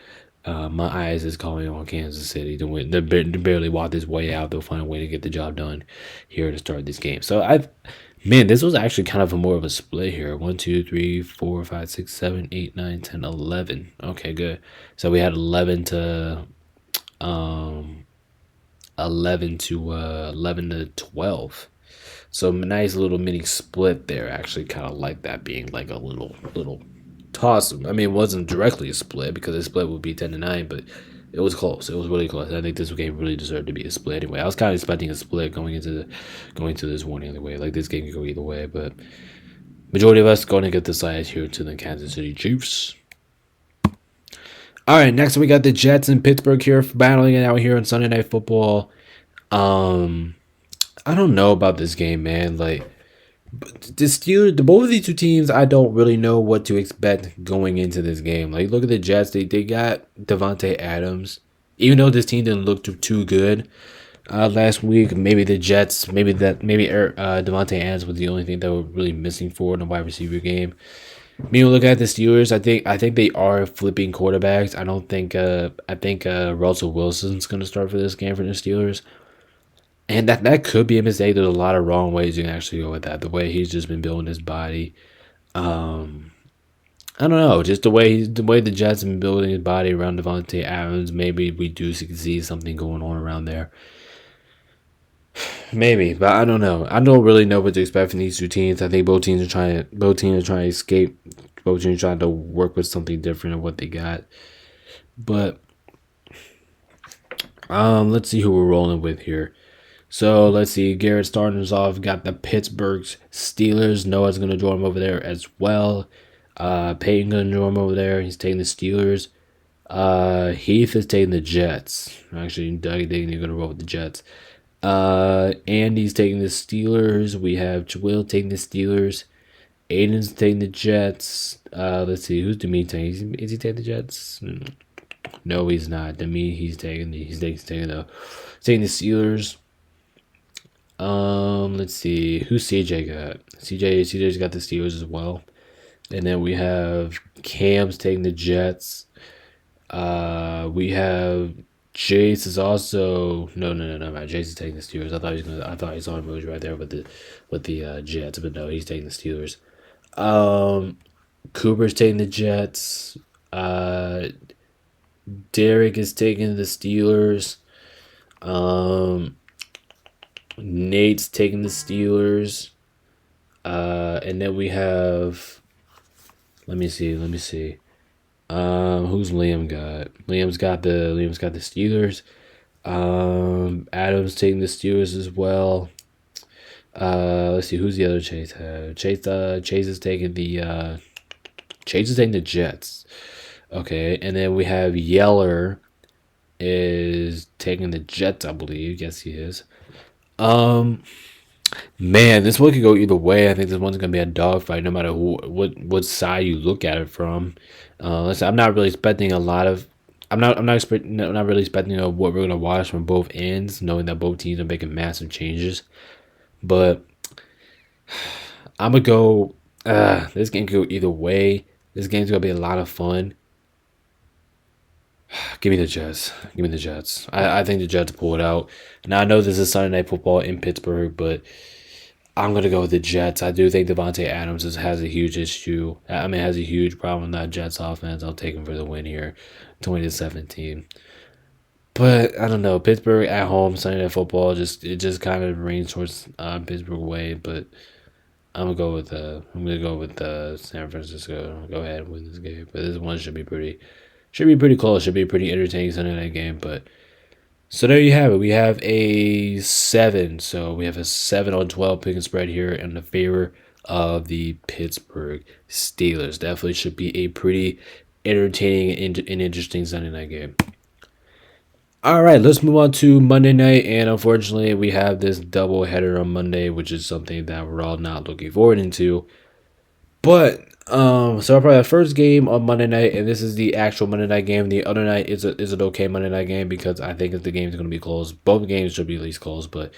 [SPEAKER 1] my eyes is calling on Kansas City to win. They barely walk this way out. They'll find a way to get the job done here to start this game. So man, this was actually kind of more of a split here. 1, 2, 3, 4, 5, 6, 7, 8, 9, 10, 11. Okay, good. So we had 11 to 12. So a nice little mini split there. Actually, kind of like that being like a little toss. I mean, it wasn't directly a split because a split would be 10-9, but it was close. It was really close. I think this game really deserved to be a split anyway. I was kind of expecting a split going into this one anyway. Like this game could go either way, but majority of us going to get the side here to the Kansas City Chiefs. All right, next we got the Jets in Pittsburgh here battling it out here on Sunday Night Football. I don't know about this game, man. Like both of these two teams, I don't really know what to expect going into this game. Like, look at the Jets. They got Davante Adams. Even though this team didn't look too good last week, maybe the Jets, maybe Davante Adams was the only thing that were really missing for the wide receiver game. When you look at the Steelers, I think they are flipping quarterbacks. I think Russell Wilson's gonna start for this game for the Steelers. And that could be a mistake. There's a lot of wrong ways you can actually go with that. The way he's just been building his body. I don't know. Just the way the Jets have been building his body around Davante Adams. Maybe we do see something going on around there. Maybe, but I don't know. I don't really know what to expect from these two teams. I think both teams are trying to escape. Both teams are trying to work with something different of what they got. But let's see who we're rolling with here. So let's see. Garrett starting us off. Got the Pittsburgh Steelers. Noah's gonna join him over there as well. Peyton gonna join him over there. He's taking the Steelers. Heath is taking the Jets. Actually, Doug Digney gonna roll with the Jets. Andy's taking the Steelers. We have Will taking the Steelers. Aiden's taking the Jets. Let's see, who's Demi taking? Is he taking the Jets? No, he's not. Demi, he's taking the Steelers. Let's see, who's CJ got? CJ's got the Steelers as well. And then we have Cam's taking the Jets. We have Jace is also no. Jace is taking the Steelers. I thought he saw an emoji right there with the Jets, but no, he's taking the Steelers. Cooper's taking the Jets. Derek is taking the Steelers. Nate's taking the Steelers. And then we have. Let me see. Who's Liam got? Liam's got the Steelers. Adam's taking the Steelers as well. Let's see, who's the other Chase have? Chase is taking the Jets. Okay, and then we have Yeller is taking the Jets, I believe. Yes, he is. Man, this one could go either way. I think this one's gonna be a dogfight, no matter what side you look at it from. Listen, I'm not really expecting a lot of. I'm not really expecting what we're gonna watch from both ends, knowing that both teams are making massive changes. But I'm gonna go. This game could go either way. This game's gonna be a lot of fun. Give me the Jets. I think the Jets pull it out. Now I know this is Sunday Night Football in Pittsburgh, but I'm gonna go with the Jets. I do think Davante Adams has a huge issue. Has a huge problem with that Jets offense. I'll take him for the win here, 20-17. But I don't know. Pittsburgh at home, Sunday Night Football. It just kind of leans towards Pittsburgh way. But I'm gonna go with San Francisco. I'll go ahead and win this game. But this one should be pretty close. Should be a pretty entertaining Sunday night game. But so there you have it. We have a 7. So we have a 7 on 12 pick and spread here in the favor of the Pittsburgh Steelers. Definitely should be a pretty entertaining and interesting Sunday night game. All right, let's move on to Monday night, and unfortunately, we have this double header on Monday, which is something that we're all not looking forward into. But so probably the first game on Monday night, and this is the actual Monday night game. The other night is an okay Monday night game because I think the game's going to be close. Both games should be at least close, but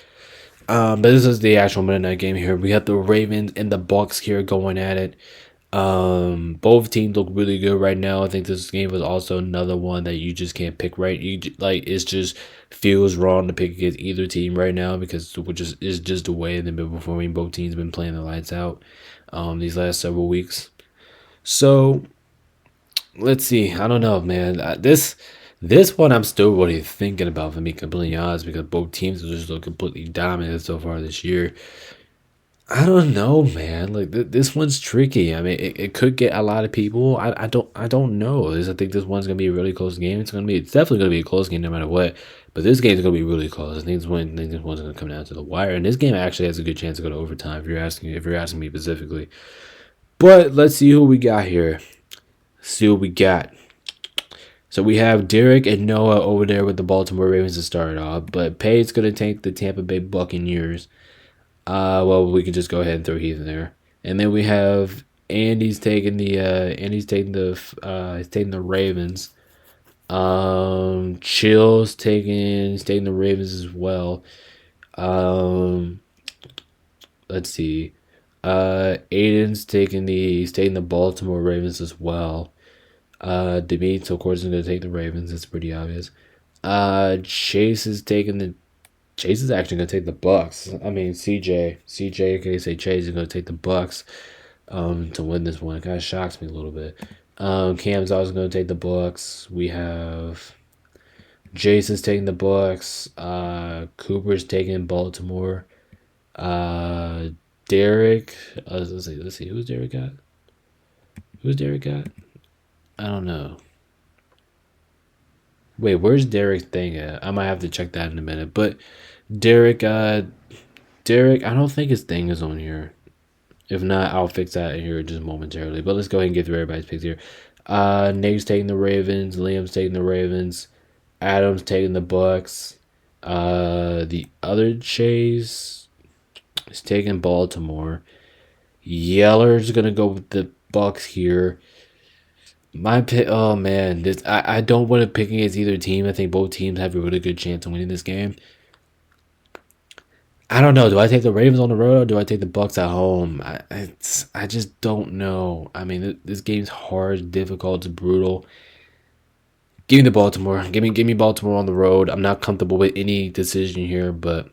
[SPEAKER 1] this is the actual Monday night game here. We have the Ravens and the Bucks here going at it. Both teams look really good right now. I think this game was also another one that you just can't pick right. It just feels wrong to pick against either team right now because which is just the way they've been performing. Both teams been playing the lights out these last several weeks. So let's see. I don't know, man. This one I'm still really thinking about, for me completely honest, because both teams have just look completely dominant so far this year. I don't know, man. Like this one's tricky. I mean, it could get a lot of people. I don't know. I think this one's gonna be a really close game. It's definitely gonna be a close game no matter what. But this game's gonna be really close. I think this one's gonna come down to the wire. And this game actually has a good chance to go to overtime. If you're asking me specifically. But let's see who we got here. See what we got. So we have Derek and Noah over there with the Baltimore Ravens to start off. But Payne's gonna take the Tampa Bay Buccaneers. Well, we can just go ahead and throw Heath in there, and then we have Andy's taking the he's taking the Ravens. Chill's taking the Ravens as well. Let's see. Aiden's taking the Baltimore Ravens as well. Demeets, of course, is gonna take the Ravens. It's pretty obvious. Chase is actually gonna take the Bucks. I mean, CJ, can say Chase is gonna take the Bucks to win this one. It kind of shocks me a little bit. Cam's also gonna take the Bucks. We have Jason's taking the Bucks. Cooper's taking Baltimore. Derek. Let's see. Who's Derek got? I don't know. Wait, where's Derek's thing at? I might have to check that in a minute. But Derek, I don't think his thing is on here. If not, I'll fix that here just momentarily. But let's go ahead and get through everybody's picks here. Nate's taking the Ravens. Liam's taking the Ravens. Adam's taking the Bucks. The other Chase is taking Baltimore. Yeller's gonna go with the Bucks here. My pick. Oh man, I don't want to pick against either team. I think both teams have a really good chance of winning this game. I don't know. Do I take the Ravens on the road or do I take the Bucks at home? I just don't know. I mean, this game's hard, difficult, it's brutal. Give me the Baltimore. Give me Baltimore on the road. I'm not comfortable with any decision here, but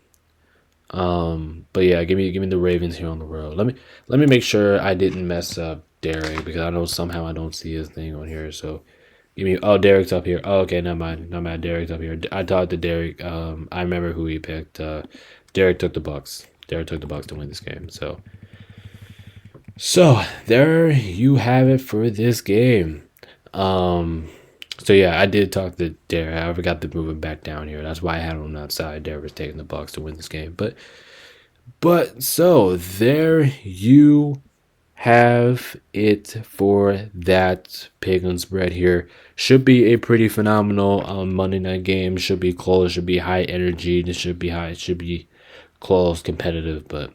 [SPEAKER 1] yeah, give me the Ravens here on the road. Let me make sure I didn't mess up Derek because I know somehow I don't see his thing on here. So give me Derek's up here. Oh, okay, never mind. Derek's up here. I talked to Derek. I remember who he picked. Derek took the Bucks. Derek took the Bucks to win this game. So there you have it for this game. So yeah, I did talk to Derek. I forgot to move him back down here. That's why I had him outside. Derek was taking the Bucks to win this game. But so there you have it for that pick and spread here. Should be a pretty phenomenal Monday night game. Should be close. Should be high energy. It should be high. It should be close, competitive. But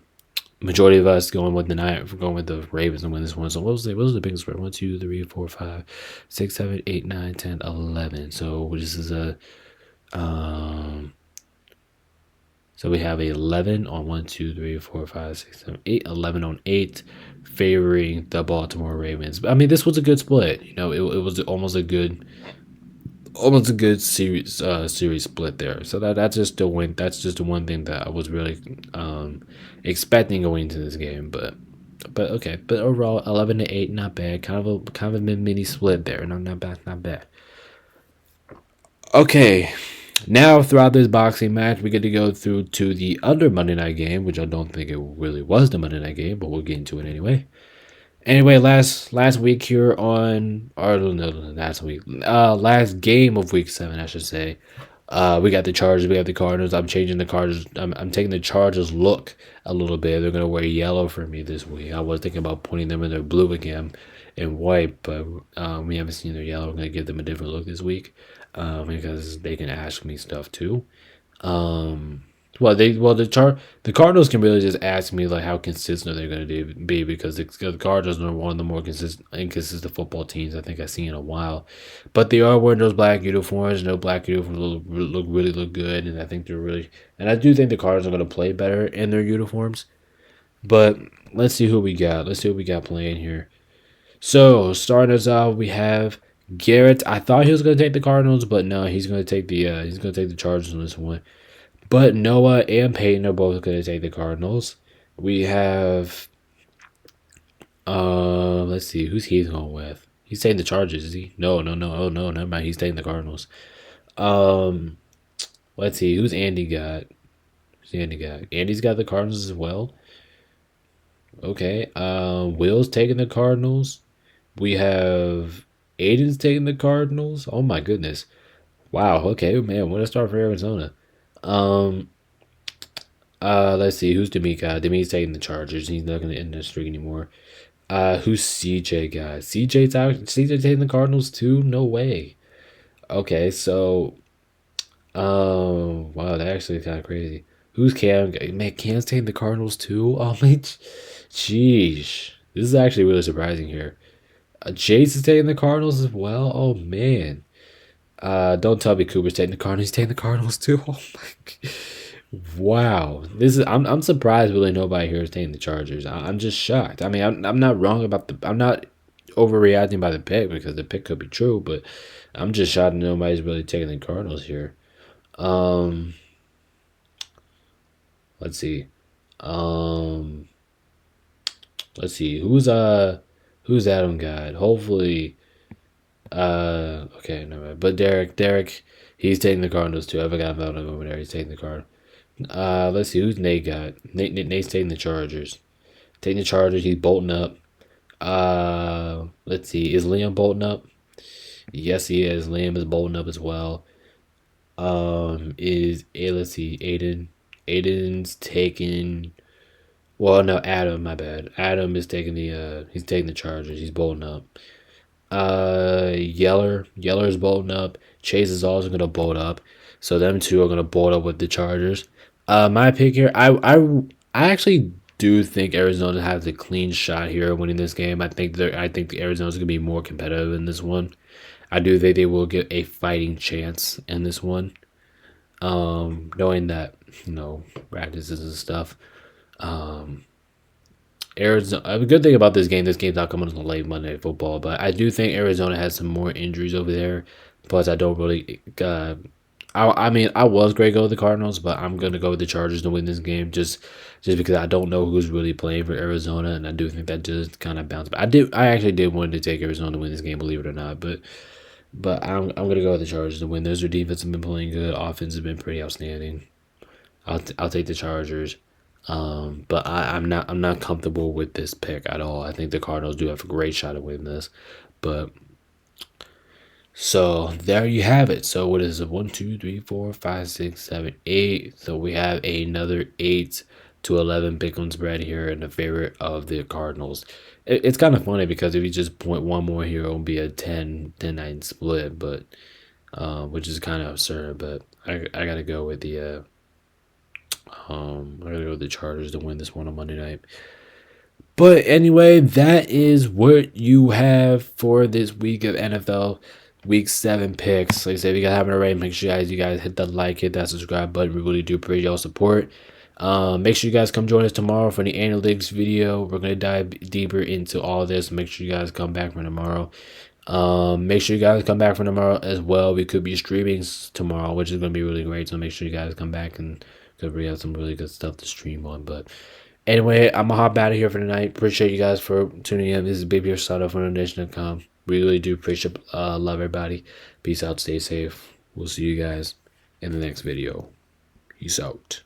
[SPEAKER 1] majority of us going with the Ravens and win this one. So what was the biggest spread? 1, 2, 3, 4, 5, 6, 7, 8, 9, 10, 11. So this is so we have 11 on 1, 2, 3, 4, 5, 6, 7, 8. 11 on 8, favoring the Baltimore Ravens. I mean, this was a good split. You know, it was almost a good series split there. So that's just the win. That's just the one thing that I was really expecting going into this game. But okay. But overall, 11-8, not bad. Kind of a mini split there. Not bad. Okay. Now, throughout this boxing match, we get to go through to the other Monday night game, which I don't think it really was the Monday night game, but we'll get into it anyway. Anyway, last week here last game of week 7, I should say. We got the Chargers. We got the Cardinals. I'm changing the Cardinals. I'm taking the Chargers look a little bit. They're gonna wear yellow for me this week. I was thinking about putting them in their blue again and white, but we haven't seen their yellow. I'm gonna give them a different look this week because they can ask me stuff too. Um, the Cardinals can really just ask me like how consistent they're going to be because the Cardinals are one of the more inconsistent football teams I think I've seen in a while, but they are wearing those black uniforms. No black uniforms look good, and I think they're really and I do think the Cardinals are going to play better in their uniforms. But let's see who we got. Let's see who we got playing here. So starting us off, we have Garrett. I thought he was going to take the Cardinals, but no, he's going to take the Chargers on this one. But Noah and Peyton are both going to take the Cardinals. We have, let's see, who's he going with? He's taking the Chargers, is he? No. Oh, no, never mind. He's taking the Cardinals. Let's see, who's Andy got? Andy's got the Cardinals as well. Okay. Will's taking the Cardinals. We have Aiden's taking the Cardinals. Oh my goodness. Wow. Okay, man. What a start for Arizona. Um, let's see, who's Demi got? Demi's taking the Chargers. He's not gonna end the streak anymore. Who's CJ got? CJ taking the Cardinals too? No way. Okay, so wow, that actually is kind of crazy. Who's Cam? Man, Cam's taking the Cardinals too? Oh my jeez. This is actually really surprising here. Chase is taking the Cardinals as well. Oh man. Don't tell me Cooper's taking the Cardinals. He's taking the Cardinals too. Oh my, wow. I'm surprised really nobody here is taking the Chargers. I'm just shocked. I mean, I'm not wrong about I'm not overreacting by the pick because the pick could be true, but I'm just shocked nobody's really taking the Cardinals here. Um, let's see. Um, let's see who's Adam got. Hopefully. Okay, never mind. But Derek, he's taking the Cardinals too. I forgot about him over there. He's taking the card. Let's see who's Nate got. Nate's taking the Chargers. Taking the Chargers. He's bolting up. Let's see. Is Liam bolting up? Yes, he is. Liam is bolting up as well. Let's see. Aiden's taking. Well, no, Adam. My bad. Adam is taking he's taking the Chargers. He's bolting up. Yeller's bolting up. Chase is also gonna bolt up. So them two are gonna bolt up with the Chargers. My pick here, I actually do think Arizona has a clean shot here of winning this game. I think the Arizona's gonna be more competitive in this one. I do think they will get a fighting chance in this one. Knowing that, practices and stuff. Arizona. The good thing about this game's not coming on late Monday Football, but I do think Arizona has some more injuries over there. Plus, I don't really. I mean, I was going to go with the Cardinals, but I'm going to go with the Chargers to win this game just because I don't know who's really playing for Arizona, and I do think that just kind of bounced back. I actually did want to take Arizona to win this game, believe it or not, but I'm going to go with the Chargers to win. Their defense have been playing good. Offense has been pretty outstanding. I'll take the Chargers. But I'm not comfortable with this pick at all. I think the Cardinals do have a great shot at winning this, but so there you have it. So what is it? 1, 2, 3, 4, 5, 6, 7, 8. So we have another 8-11 pick'em spread here in the favorite of the Cardinals. It's kind of funny because if you just point one more here, it'll be a 10-9 split, but which is kind of absurd. But I gotta go with the. I'm gonna go with the Chargers to win this one on Monday night. But anyway, that is what you have for this week of NFL Week 7 picks. Like I said, if you guys haven't already, make sure you guys hit that like, hit that subscribe button. We really do appreciate y'all support. Make sure you guys come join us tomorrow for the analytics video. We're gonna dive deeper into all this. Make sure you guys come back for tomorrow. Make sure you guys come back for tomorrow as well. We could be streaming tomorrow, which is gonna be really great. So make sure you guys come back and we have some really good stuff to stream on. But anyway, I'm gonna hop out of here for tonight. Appreciate you guys for tuning in. This is Baby Sada from NoNation.com. Really do appreciate love everybody. Peace out, stay safe. We'll see you guys in the next video. Peace out.